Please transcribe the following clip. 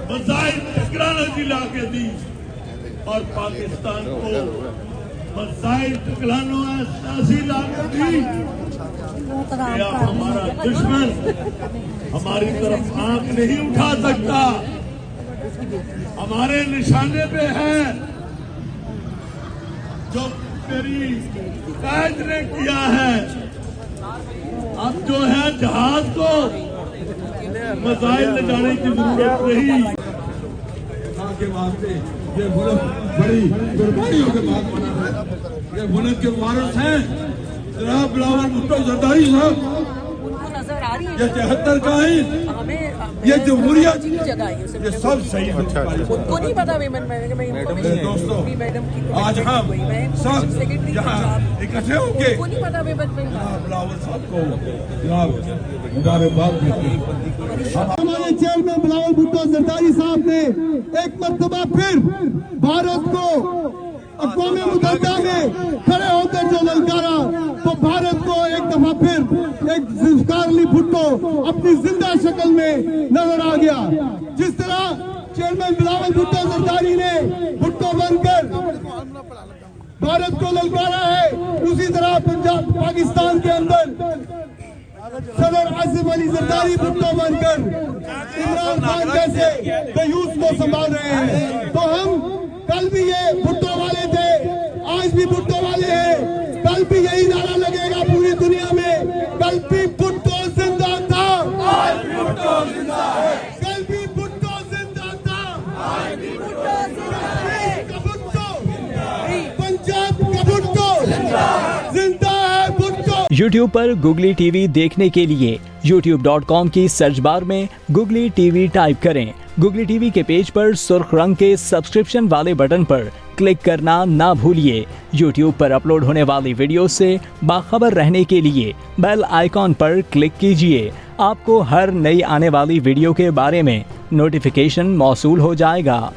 मसाइल टेक्नोलॉजी ला के दी और पाकिस्तान को मसाइल टेक्नोलॉजी ला के दी। क्या हमारा दुश्मन हमारी तरफ आंख नहीं उठा सकता, हमारे निशाने पे है। जो मेरी कैद ने किया है, अब जो है जहाज को मसाइल ले जाने की जरूरत नहीं। के वास्ते ये मुल्क बड़ी कुर्बानियों के बाद बना है। ये मुल्क के वारिस हैं जनाब बिलावल भुट्टो जरदारी साहब। ये 73 का है, ये जमहूरियत, ये सब सही है। उनको नहीं पता दोस्तों, आज हम सब यहाँ इकट्ठे होके बिलावल साहब को जनाब मुबारकबाद देते हैं। हमारे चेयरमैन बिलावल भुट्टो जरदारी साहब ने एक मर्तबा फिर भारत को अक़वाम मुत्तहिदा में खड़े होकर जो ललकारा, तो भारत को एक दफा फिर एक ज़ुल्फ़िकार अली भुट्टो अपनी जिंदा शक्ल में नजर आ गया। जिस तरह चेयरमैन बिलावल भुट्टो जरदारी ने भुट्टो बनकर भारत को ललकारा है, उसी तरह पंजाब पाकिस्तान के अंदर सदर आसिफ अली जरदारी भुट्टो बनकर इमरान खान जैसे दयूस को संभाल रहे हैं। तो हम कल भी ये भुट्टो वाले थे, आज भी भुट्टो वाले हैं, कल भी यही नारा लगेगा पूरी दुनिया में, कल भी भुट्टो जिंदा था, आज भी भुट्टो जिंदा है, कल भी भुट्टो जिंदा था, आज भी भुट्टो जिंदा है, पंजाब का भुट्टो जिंदा है भुट्टो। YouTube पर गुगली टीवी देखने के लिए youtube.com की सर्च बार में गुगली टीवी टाइप करें। गुगली टीवी के पेज पर सुर्ख रंग के सब्सक्रिप्शन वाले बटन पर क्लिक करना ना भूलिए। YouTube पर अपलोड होने वाली वीडियो से बाखबर रहने के लिए बेल आइकॉन पर क्लिक कीजिए। आपको हर नई आने वाली वीडियो के बारे में नोटिफिकेशन मौसूल हो जाएगा।